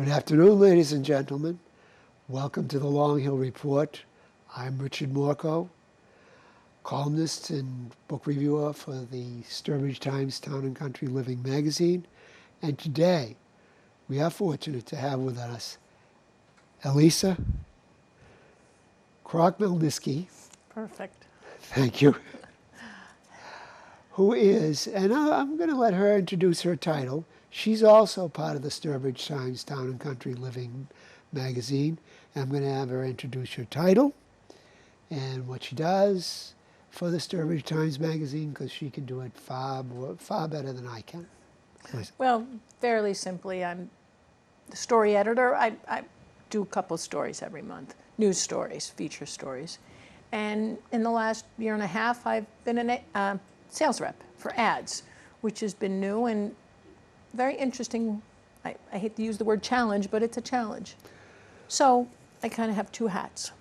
Good afternoon, ladies and gentlemen. Welcome to the Long Hill Report. I'm Richard Morco, columnist and book reviewer for the Sturbridge Times Town and Country Living magazine. And today, we are fortunate to have with us ELISA KROCHMALNYCKYJ. Perfect. Thank you. Who is, and I'm going to let her introduce her title. She's also part of the Sturbridge Times Town and Country Living magazine. And I'm going to have her introduce her title and what she does for the Sturbridge Times magazine, because she can do it far better than I can. Well, fairly simply, I'm the story editor. I do a couple stories every month, news stories, feature stories. And in the last year and a half, I've been a sales rep for ads, which has been new and very interesting. I hate to use the word challenge, but it's a challenge. So I kind of have two hats.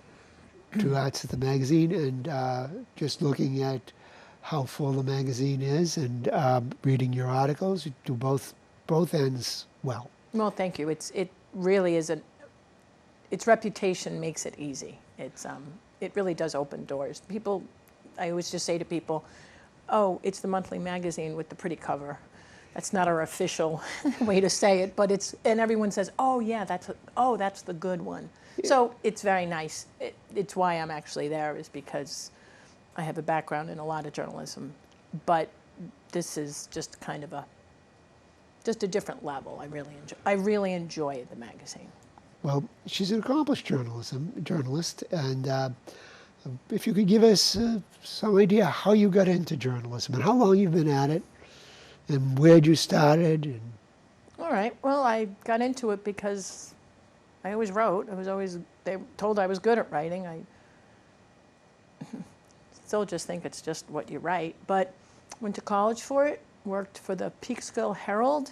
Two hats at the magazine, and just looking at how full the magazine is and reading your articles, you do both ends well. Well, thank you. It really is its reputation makes it easy. It really does open doors. People, I always just say to people, oh, it's the monthly magazine with the pretty cover. That's not our official way to say it, but and everyone says, oh yeah, that's the good one. Yeah. So it's very nice. It's why I'm actually there, is because I have a background in a lot of journalism, but this is just kind of a different level. I really enjoy the magazine. Well, she's an accomplished journalist, and if you could give us some idea how you got into journalism and how long you've been at it, and where'd you started? And all right. Well, I got into it because I always wrote. They told I was good at writing. I still just think it's just what you write. But went to college for it. Worked for the Peekskill Herald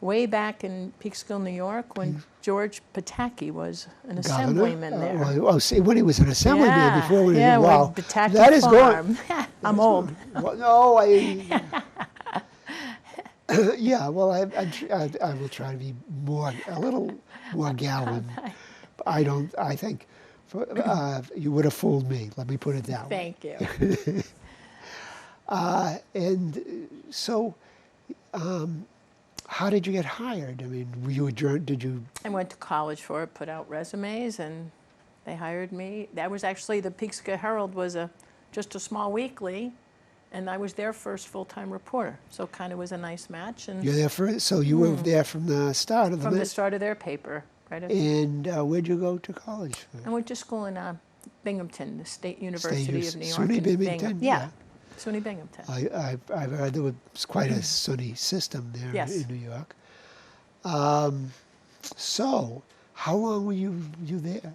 way back in Peekskill, New York, when George Pataki was an assemblyman there. When he was an assemblyman before. Wow, Pataki that is Farm. I'm old. Well, no, yeah, well, I will try to be a little more gallant. I think you would have fooled me. Let me put it that way. Thank you. And so, how did you get hired? I mean, did you? I went to college for it, put out resumes, and they hired me. That was actually, the Peekskill Herald was just a small weekly, and I was their first full-time reporter, so kind of was a nice match. And you're there so you were there from the start of the start of their paper, right? And where'd you go to college? I went to school in Binghamton, the State University of New York. SUNY Binghamton. Yeah. SUNY Binghamton. I've heard there was quite a SUNY system there in New York. So, how long were you there?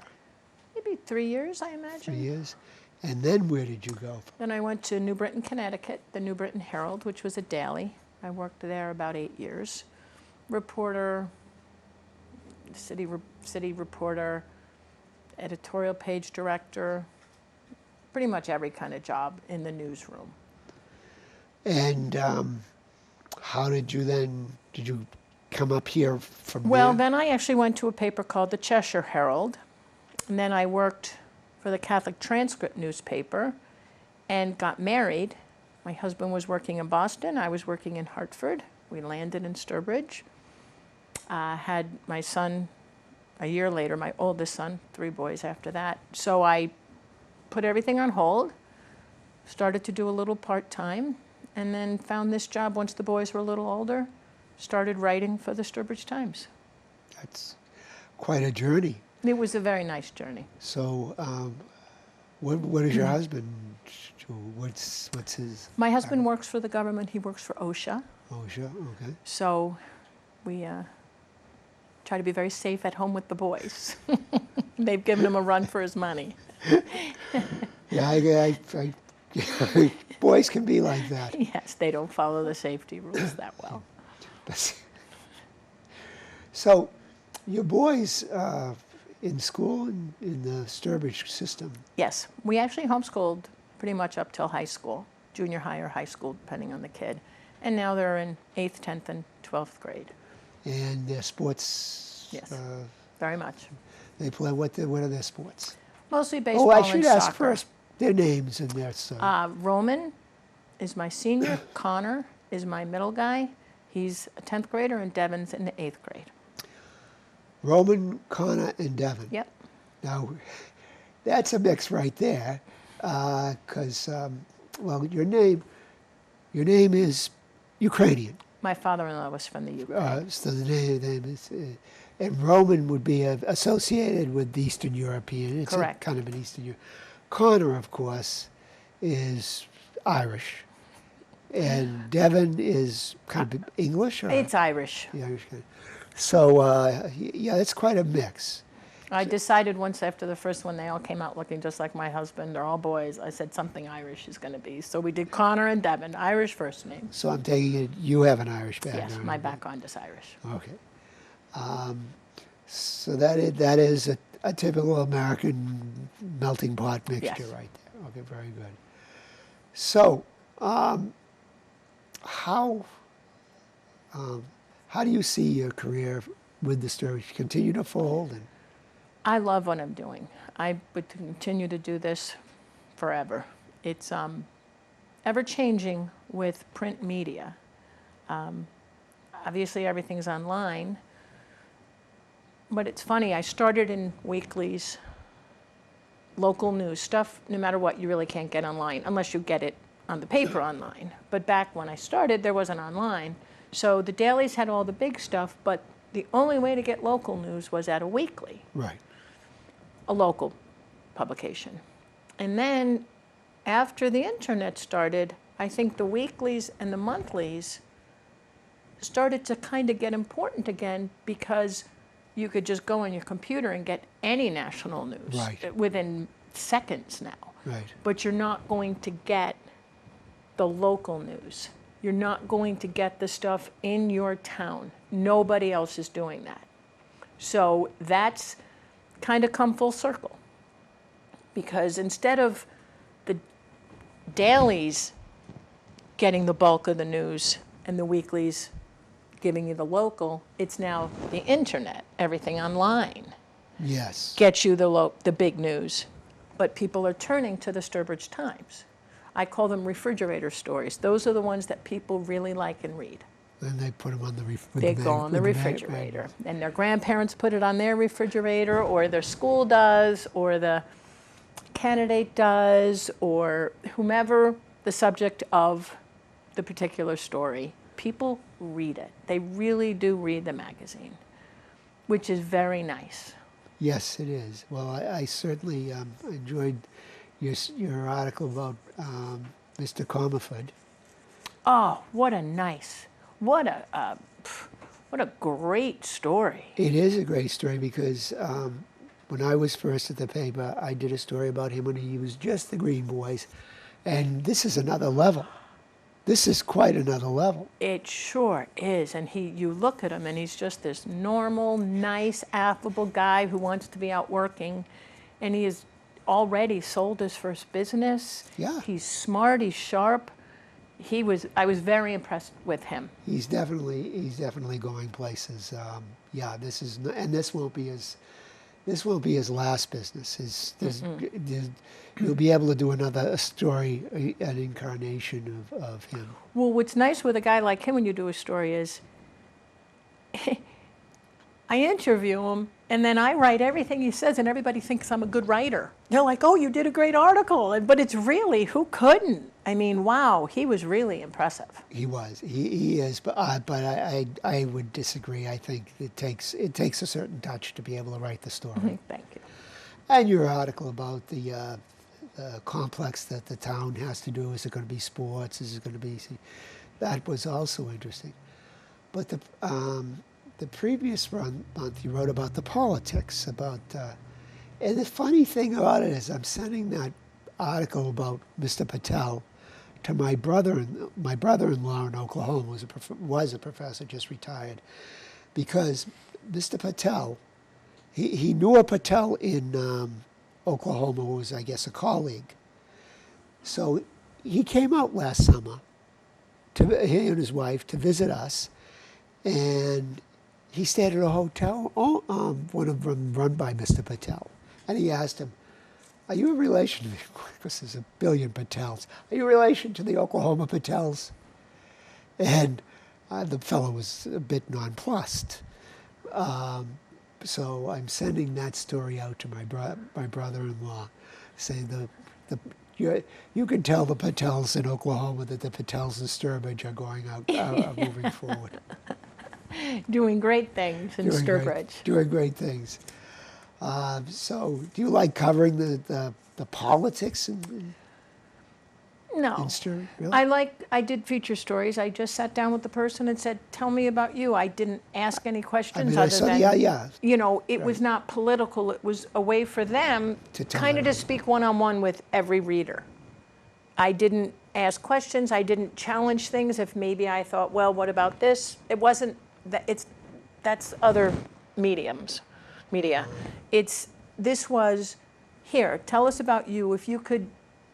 Maybe 3 years, I imagine. 3 years. And then where did you go? Then I went to New Britain, Connecticut, the New Britain Herald, which was a daily. I worked there about 8 years. Reporter, city reporter, editorial page director, pretty much every kind of job in the newsroom. And how did you come up here from there? Well, then I actually went to a paper called the Cheshire Herald, and then I worked for the Catholic Transcript newspaper and got married. My husband was working in Boston, I was working in Hartford. We landed in Sturbridge. Had my son a year later, my oldest son, 3 boys after that. So I put everything on hold, started to do a little part-time, and then found this job once the boys were a little older, started writing for the Sturbridge Times. That's quite a journey. It was a very nice journey. So what is your husband? What's his? My husband works for the government. He works for OSHA. OSHA, okay. So we try to be very safe at home with the boys. They've given him a run for his money. Yeah, boys can be like that. Yes, they don't follow the safety rules that well. So, your boys in school in the Sturbridge system? Yes, we actually homeschooled pretty much up till high school, junior high or high school, depending on the kid. And now they're in 8th, 10th, and 12th grade. And their sports Yes, very much. They play, what are their sports? Mostly baseball Oh, I and should ask soccer. first their names and their son. Roman is my senior. Connor is my middle guy. He's a 10th grader, and Devin's in the 8th grade. Roman, Connor, and Devin. Yep. Now, that's a mix right there, because, well, your name is Ukrainian. My father-in-law was from the Ukraine. So the name is, and Roman would be associated with Eastern European. It's Correct. kind of an Eastern European. Connor, of course, is Irish, and Devin is kind of English. Or? It's Irish. The Irish kind. So yeah, it's quite a mix. I decided once after the first one, they all came out looking just like my husband. They're all boys. I said something Irish is going to be. So we did Connor and Devin, Irish first names. So I'm taking it you have an Irish background. Yes, my background is Irish. Okay. So that is a typical American melting pot mixture Yes. right there. Okay, very good. So how do you see your career with the Sturbridge continue to fold? And I love what I'm doing. I would continue to do this forever. It's ever changing with print media. Obviously, everything's online. But it's funny, I started in weeklies, local news stuff. No matter what, you really can't get online unless you get it on the paper online. But back when I started, there wasn't online. So the dailies had all the big stuff, but the only way to get local news was at a weekly. right. A local publication. And then after the internet started, I think the weeklies and the monthlies started to kind of get important again because you could just go on your computer and get any national news Right. within seconds now. Right. But you're not going to get the local news. You're not going to get the stuff in your town. Nobody else is doing that. So that's kind of come full circle. Because instead of the dailies getting the bulk of the news and the weeklies giving you the local, it's now the internet, everything online Yes. gets you the big news. But people are turning to the Sturbridge Times. I call them refrigerator stories. Those are the ones that people really like and read. Then they put them on the They go on the refrigerator, and their grandparents put it on their refrigerator, or their school does, or the candidate does, or whomever the subject of the particular story. People read it. They really do read the magazine, which is very nice. Yes, it is. Well, I certainly enjoyed your article about Mr. Comerford. Oh, what a great story. It is a great story because when I was first at the paper, I did a story about him when he was just the Green Boys, and this is another level. This is quite another level. It sure is. And you look at him and he's just this normal, nice, affable guy who wants to be out working. And he has already sold his first business. Yeah. He's smart, he's sharp. I was very impressed with him. He's definitely going places. Yeah, this won't be his last business. You'll be able to do another story, an incarnation of him. Well, what's nice with a guy like him when you do a story is I interview him, and then I write everything he says, and everybody thinks I'm a good writer. They're like, oh, you did a great article. But it's really, who couldn't? I mean, wow, he was really impressive. He was. He is. But I would disagree. I think it takes a certain touch to be able to write the story. Thank you. And your article about the complex that the town has to do. Is it going to be sports? Is it going to be... That was also interesting. But the previous month you wrote about the politics, and the funny thing about it is I'm sending that article about Mr. Patel to my brother-in-law in Oklahoma, was a professor, just retired, because Mr. Patel, he knew a Patel in Oklahoma who was, I guess, a colleague. So he came out last summer, he and his wife, to visit us, and he stayed at a hotel, one of them run by Mr. Patel. And he asked him, are you a relation to because there's a billion Patels, are you a relation to the Oklahoma Patels? And the fellow was a bit nonplussed. So I'm sending that story out to my brother-in-law, saying you can tell the Patels in Oklahoma that the Patels in Sturbridge are going out, are moving forward. Doing great things in Sturbridge. Doing great things. So do you like covering the politics in No. Sturbridge? Really? I did feature stories. I just sat down with the person and said, tell me about you. I didn't ask any questions you know, it was not political. It was a way for them to speak one-on-one with every reader. I didn't ask questions. I didn't challenge things. If maybe I thought, well, what about this? It wasn't that. That's other media. This was, here, tell us about you. If you could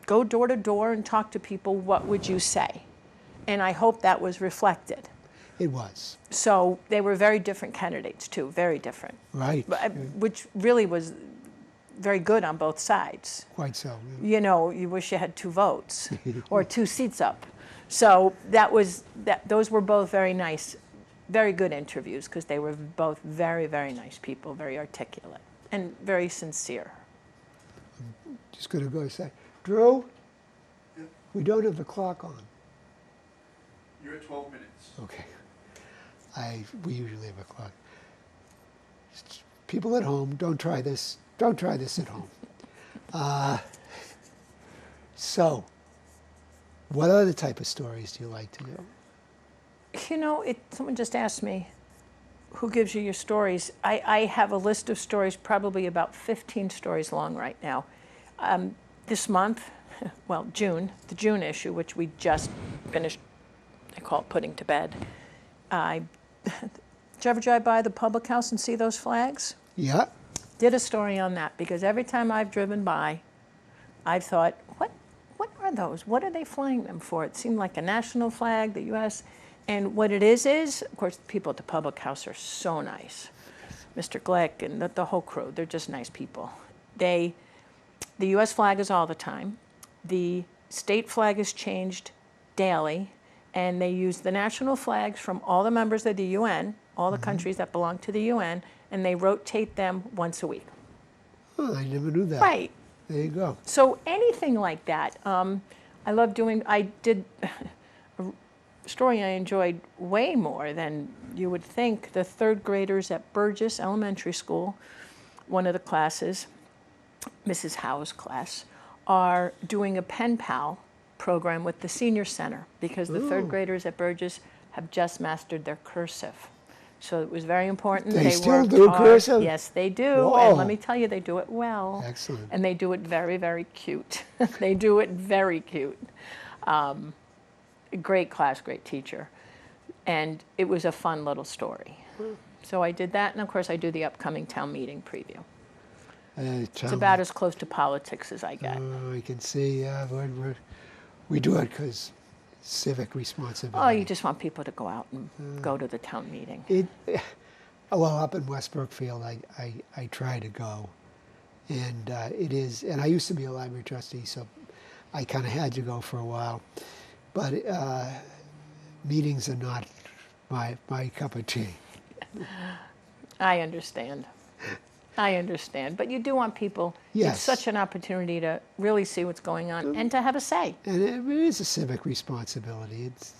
go door to door and talk to people, what would you say? And I hope that was reflected. It was. So they were very different candidates too, very different. Right. Which really was very good on both sides. Quite so. Yeah. You know, you wish you had 2 votes or 2 seats up. So those were both very nice, very good interviews because they were both very, very nice people, very articulate and very sincere. I'm just going to go say, Drew, we don't have the clock on. You're at 12 minutes. Okay. We usually have a clock. People at home, don't try this. Don't try this at home. So, what other type of stories do you like to do? You know, someone just asked me, who gives you your stories? I have a list of stories, probably about 15 stories long right now. This month, well, June, the June issue, which we just finished, I call it putting to bed. Did you ever drive by the public house and see those flags? Yeah. Did a story on that because every time I've driven by, I've thought, what are those? What are they flying them for? It seemed like a national flag, the U.S., and what it is, of course, the people at the public house are so nice. Mr. Glick and the whole crew, they're just nice people. The U.S. flag is all the time. The state flag is changed daily, and they use the national flags from all the members of the UN, all the countries that belong to the UN, and they rotate them once a week. Oh, I never knew that. Right. There you go. So anything like that. I did a story I enjoyed way more than you would think. The 3rd graders at Burgess Elementary School, one of the classes, Mrs. Howe's class, are doing a pen pal program with the senior center because the 3rd graders at Burgess have just mastered their cursive. So it was very important. They still do cursive? Yes, they do. Whoa. And let me tell you, they do it well. Excellent. And they do it very, very cute. They do it very cute. Great class, great teacher. And it was a fun little story. So I did that, and of course I do the upcoming town meeting preview. It's about as close to politics as I get. I can see, we do it because civic responsibility. Oh, you just want people to go out and go to the town meeting. Well, up in West Brookfield, I try to go, and it is. And I used to be a library trustee, so I kind of had to go for a while. But meetings are not my cup of tea. I understand. But you do want people, yes. It's such an opportunity to really see what's going on and to have a say. And it is a civic responsibility. It's,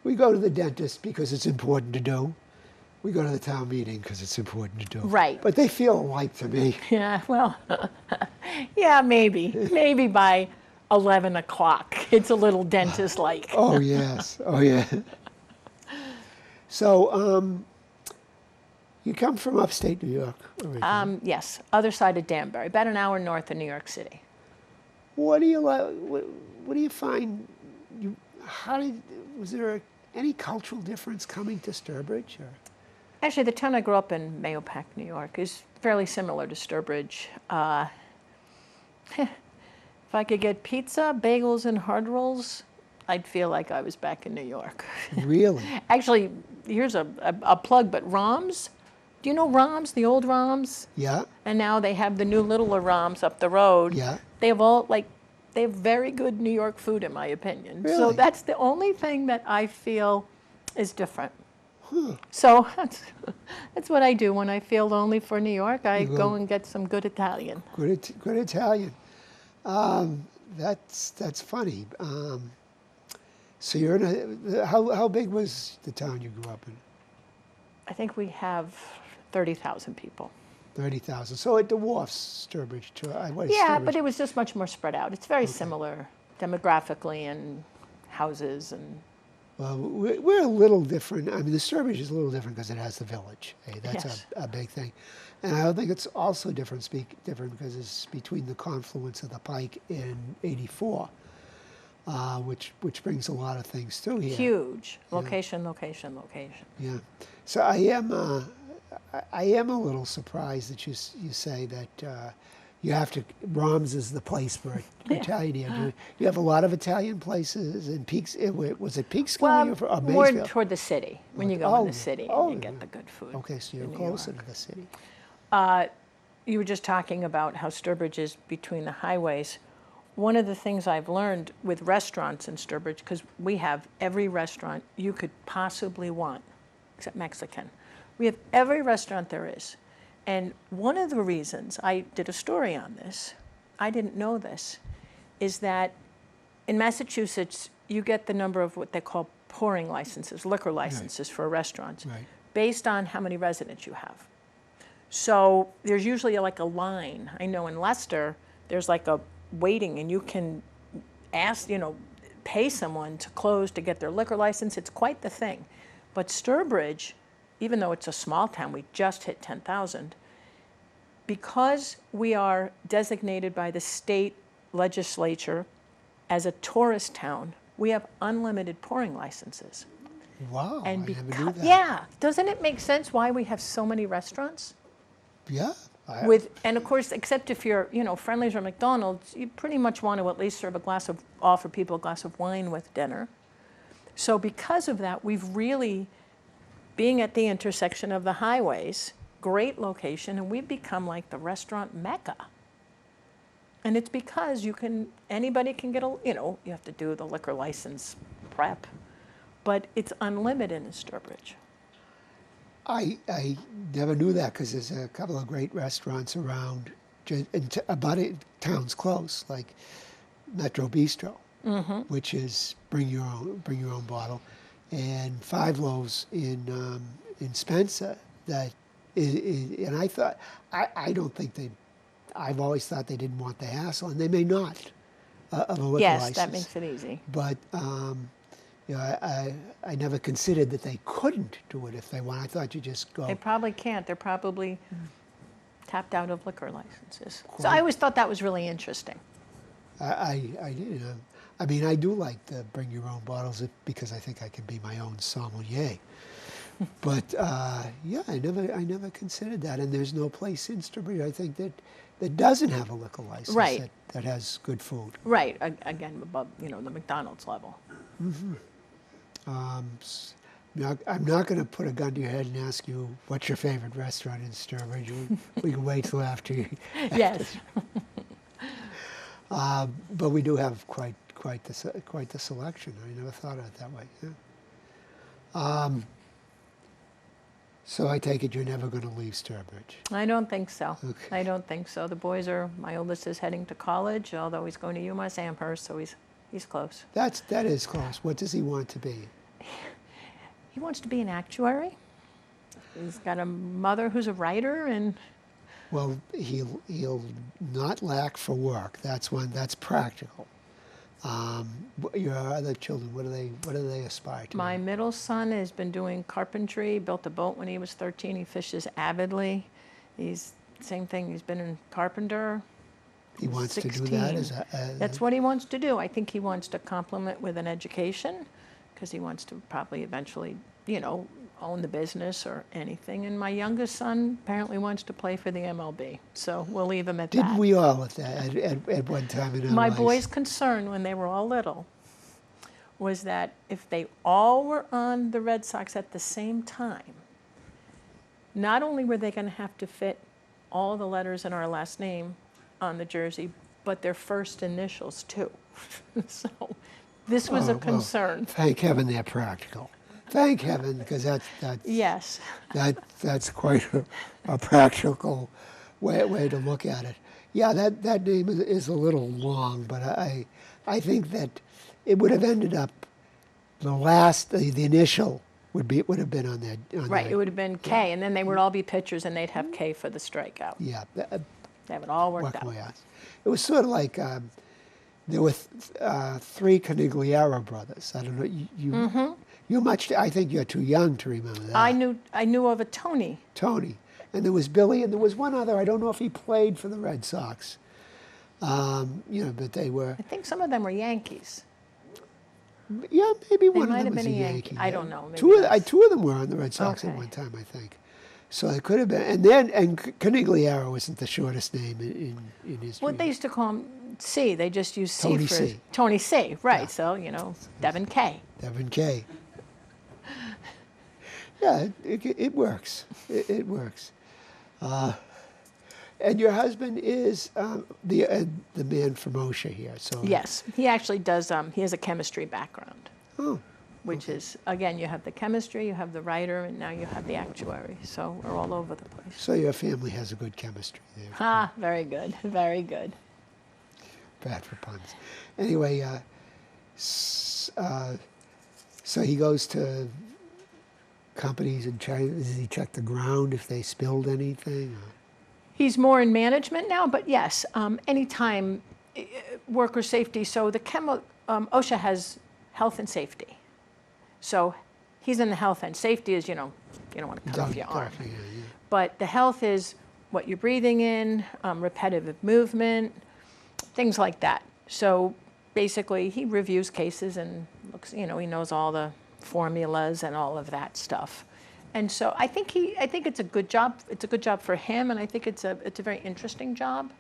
we go to the dentist because it's important to do. We go to the town meeting because it's important to do. Right. But they feel alike to me. Yeah, well, yeah, maybe by 11 o'clock. It's a little dentist-like. Oh, yes. Oh, yeah. So, you come from upstate New York originally. Yes, other side of Danbury, about an hour north of New York City. What do you like? What do you find? Was there any cultural difference coming to Sturbridge? Or? Actually, the town I grew up in, Mahopac, New York, is fairly similar to Sturbridge. If I could get pizza, bagels, and hard rolls, I'd feel like I was back in New York. Really? Actually, here's a plug, but Roms, do you know Roms, the old Roms? Yeah, And now they have the new littler Roms up the road. yeah. They have very good New York food, in my opinion. So Really? that's the only thing that I feel is different. So that's what I do when I feel lonely for New York. I go- go and get some good Italian. Good Italian. That's funny. So you're in a, how big was the town you grew up in? I think we have 30,000 people. 30,000. So it dwarfs Sturbridge too. What is Yeah, Sturbridge? but it was just much more spread out. It's very similar demographically and houses and Well, we're a little different. I mean, the Sturbridge is a little different because it has the village. Hey, that's Yes. a big thing. And I don't think it's also different because it's between the confluence of the Pike and 84, which brings a lot of things too here. huge. Location, location, location. Yeah. So I am a little surprised that you say that you have to. Rom's is the place for Italian here. You have a lot of Italian places and Peaks. Was it Peekskill? Well, when you were from, more Maysville? toward the city. When you go in the city, oh, you get yeah. the good food. Okay, so you're in New closer York. to the city. You were just talking about how Sturbridge is between the highways. One of the things I've learned with restaurants in Sturbridge, because we have every restaurant you could possibly want, except Mexican. We have every restaurant there is. And one of the reasons I did a story on this, I didn't know this, is that in Massachusetts, you get the number of what they call pouring licenses, liquor licenses for restaurants, Right. based on how many residents you have. So there's usually like a line. I know in Leicester, there's like a waiting, and you can ask, pay someone to close to get their liquor license. It's quite the thing. But Sturbridge, even though it's a small town, we just hit 10,000, because we are designated by the state legislature as a tourist town, we have unlimited pouring licenses. Wow, And I never knew that. yeah, doesn't it make sense why we have so many restaurants? Yeah. And of course, except if you're, Friendly's or McDonald's, you pretty much want to at least offer people a glass of wine with dinner. So because of that, we've really, being at the intersection of the highways, great location, and we've become like the restaurant mecca. And it's because anybody can get you have to do the liquor license prep, but it's unlimited in Sturbridge. I never knew that because there's a couple of great restaurants around, about it, towns close, like Metro Bistro, which is bring your own bottle, and Five Loaves in Spencer. And I don't think I've always thought they didn't want the hassle, and they may not of a liquor license. Yes, that makes it easy. But I never considered that they couldn't do it if they want. I thought you just go. They probably can't. They're probably tapped out of liquor licenses. So Quite. I always thought that was really interesting. I mean, I do like the bring your own bottles because I think I can be my own sommelier. But yeah, I never considered that. And there's no place in Sturbridge, I think, that doesn't have a liquor license Right. that has good food. Right, again, above, the McDonald's level. I'm not going to put a gun to your head and ask you what's your favorite restaurant in Sturbridge. We can wait till after you. Yes. But we do have quite the selection. I never thought of it that way. Yeah. So I take it you're never going to leave Sturbridge. I don't think so. Okay. I don't think so. My oldest is heading to college, although he's going to UMass Amherst, so he's close. That is close. What does he want to be? He wants to be an actuary. He's got a mother who's a writer, and Well, he'll not lack for work. That's practical. Your other children, what do they aspire to? my middle son has been doing carpentry, built a boat when he was 13. He fishes avidly. Same thing, he's been a carpenter. He wants to do 16. that That's what he wants to do. I think he wants to complement with an education because he wants to probably eventually, own the business or anything. And my youngest son apparently wants to play for the MLB. So we'll leave him at Didn't that. we all at one time in our My lives? boys' concern when they were all little was that if they all were on the Red Sox at the same time, not only were they going to have to fit all the letters in our last name on the jersey, but their first initials too. So this was a concern. Thank heaven they're practical. Thank heaven, because Yes. that's quite a practical way to look at it. Yeah, that name is a little long, but I think that it would have ended up the initial would have been on that. Right, it would have been K, and then they would all be pitchers, and they'd have K for the strikeout. Yeah, They have it all worked out. It was sort of like there were 3 Canigliaro brothers. I don't know. You much. I think you're too young to remember that. I knew of a Tony. Tony, and there was Billy, and there was one other. I don't know if he played for the Red Sox. But they were. I think some of them were Yankees. Yeah, maybe one of might them have was been a a Yankee. Yankee. I don't know. Maybe two of them were on the Red Sox at one time, I think. So it could have been. And Canigliaro isn't the shortest name in history. Well, they used to call him C. They just used C Tony for C. Tony C. Right. Yeah. So Devin K. Devin K. Yeah, it works. It works. And your husband is the man from OSHA here. So Yes, he actually does. He has a chemistry background. Oh. Which is, again, you have the chemistry, you have the writer, and now you have the actuary. So we're all over the place. So your family has a good chemistry there. Ah, very good, very good. Bad for puns. Anyway, so he goes to companies and does he check the ground if they spilled anything? He's more in management now, but yes, anytime worker safety. So the OSHA has health and safety. So he's in the health and safety is, you don't want to cut off your arm. Yeah. But the health is what you're breathing in, repetitive movement, things like that. So basically he reviews cases and looks, he knows all the formulas and all of that stuff. And so I think it's a good job. It's a good job for him, and I think it's a very interesting job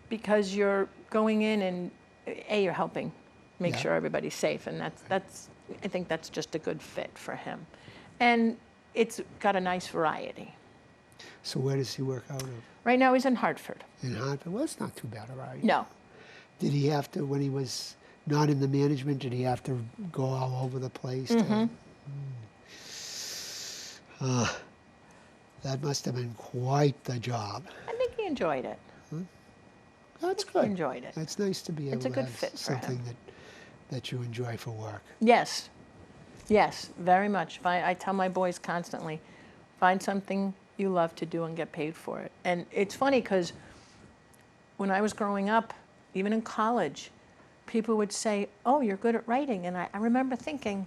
because you're going in and you're helping make sure everybody's safe, and I think that's just a good fit for him. And it's got a nice variety. So where does he work out of? Right now he's in Hartford. In Hartford? Well, it's not too bad, right? No. Did he have to, when he was not in the management, did he have to go all over the place? That must have been quite the job. I think he enjoyed it. That's good. He enjoyed it. That's nice to be able It's a to good have fit for something him. that you enjoy for work. Yes, very much. I tell my boys constantly, find something you love to do and get paid for it. And it's funny because when I was growing up, even in college, people would say, oh, you're good at writing. And I remember thinking,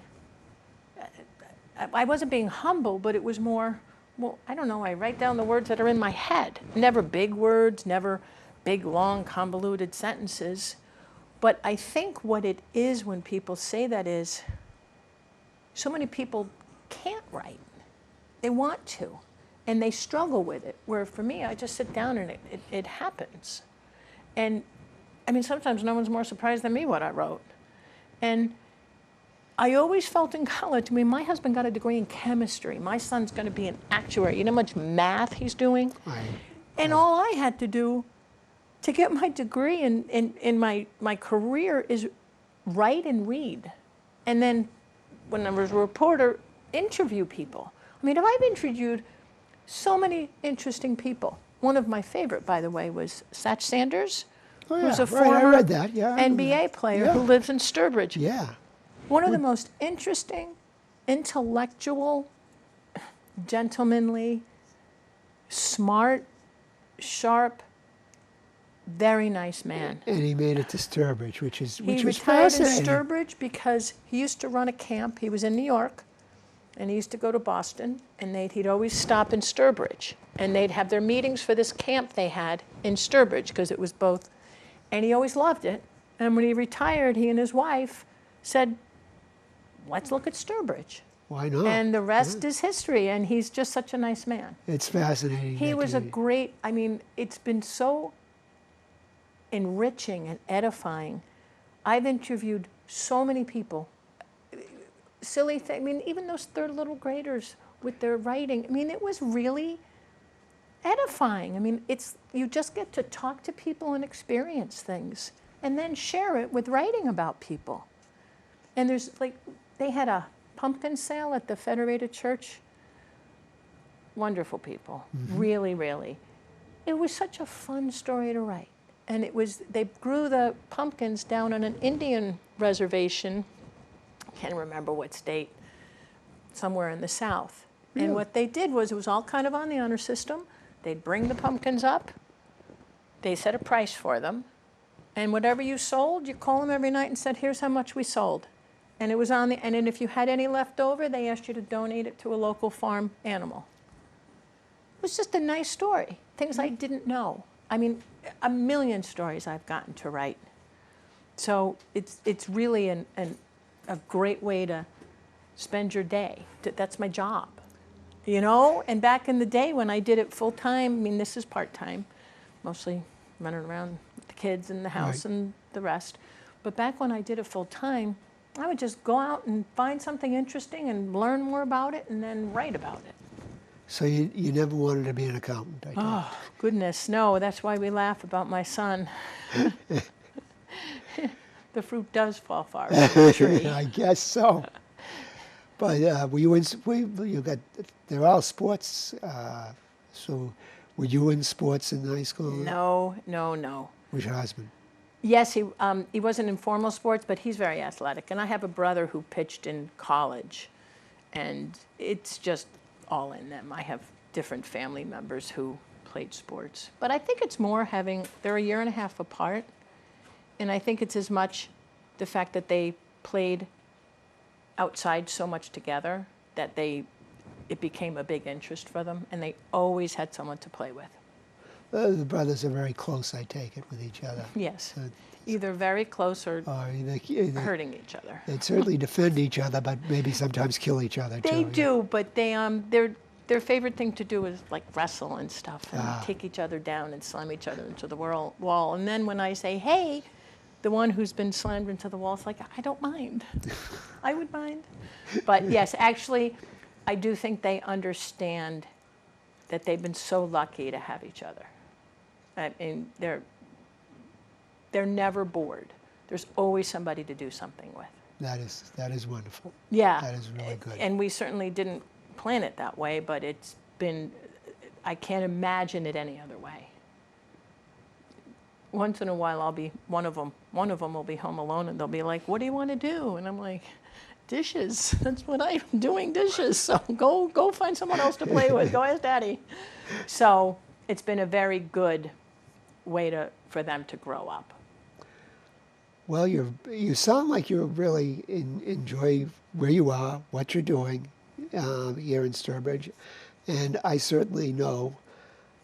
I wasn't being humble, but it was more, well, I don't know, I write down the words that are in my head. Never big words, never big, long, convoluted sentences. But I think what it is when people say that is, so many people can't write. They want to, and they struggle with it. Where for me, I just sit down and it happens. And I mean, sometimes no one's more surprised than me what I wrote. And I always felt in college, my husband got a degree in chemistry. My son's going to be an actuary. You know how much math he's doing? Right. And all I had to do to get my degree in my career is write and read. And then when I was a reporter, interview people. I mean, I've interviewed so many interesting people. One of my favorite, by the way, was Satch Sanders, who's a former I read that. Yeah, NBA player who lives in Sturbridge. Yeah. One of the most interesting, intellectual, gentlemanly, smart, sharp, very nice man. And he made it to Sturbridge, which was He retired in fascinating. Sturbridge because he used to run a camp. He was in New York, and he used to go to Boston, and he'd always stop in Sturbridge. And they'd have their meetings for this camp they had in Sturbridge because it was both. And he always loved it. And when he retired, he and his wife said, let's look at Sturbridge. Why not? And the rest is history, and he's just such a nice man. It's fascinating. He that was a great, it's been so enriching and edifying. I've interviewed so many people silly thing. I mean, even those third little graders with their writing, I mean, it was really edifying. I mean, you just get to talk to people and experience things and then share it with writing about people. And they had a pumpkin sale at the Federated Church. Wonderful people, really, really. It was such a fun story to write. And they grew the pumpkins down on an Indian reservation, I can't remember what state, somewhere in the South. Really? And what they did was, it was all kind of on the honor system. They'd bring the pumpkins up, they set a price for them, and whatever you sold, you call them every night and said, here's how much we sold. And it was and then if you had any left over, they asked you to donate it to a local farm animal. It was just a nice story, things I didn't know. I mean, a million stories I've gotten to write. So it's really a great way to spend your day. That's my job, you know? And back in the day when I did it full time, I mean, this is part time, mostly running around with the kids in the house and the rest. But back when I did it full time, I would just go out and find something interesting and learn more about it and then write about it. So you never wanted to be an accountant, I think. Oh, goodness, no. That's why we laugh about my son. The fruit does fall far from the tree. I guess so. But they're all sports. So were you in sports in high school? No. Was your husband? Yes, he wasn't in formal sports, but he's very athletic. And I have a brother who pitched in college. And it's just all in them. I have different family members who played sports. But I think it's more they're a year and a half apart. And I think it's as much the fact that they played outside so much together that it became a big interest for them. And they always had someone to play with. The brothers are very close, I take it, with each other. Yes. So either very close or either hurting each other. they'd certainly defend each other, but maybe sometimes kill each other too. They do, but their favorite thing to do is like wrestle and stuff and take each other down and slam each other into the wall. And then when I say, hey, the one who's been slammed into the wall is like, I don't mind. I would mind. But yes, actually, I do think they understand that they've been so lucky to have each other. I mean, they're never bored. There's always somebody to do something with. That is wonderful. Yeah. That is really good. And we certainly didn't plan it that way, but I can't imagine it any other way. Once in a while, one of them will be home alone and they'll be like, what do you want to do? And I'm like, dishes. That's what I'm doing, dishes. So go find someone else to play with. Go ask Daddy. So it's been a very good way for them to grow up. Well, you sound like you really enjoy where you are, what you're doing here in Sturbridge, and I certainly know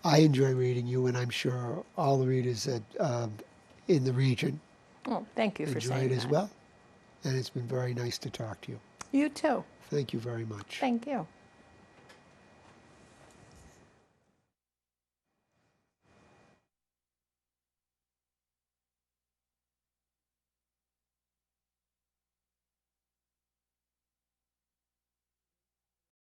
I enjoy reading you, and I'm sure all the readers in the region Oh, thank you for enjoy saying it that. as well. And it's been very nice to talk to you. You too. Thank you very much. Thank you.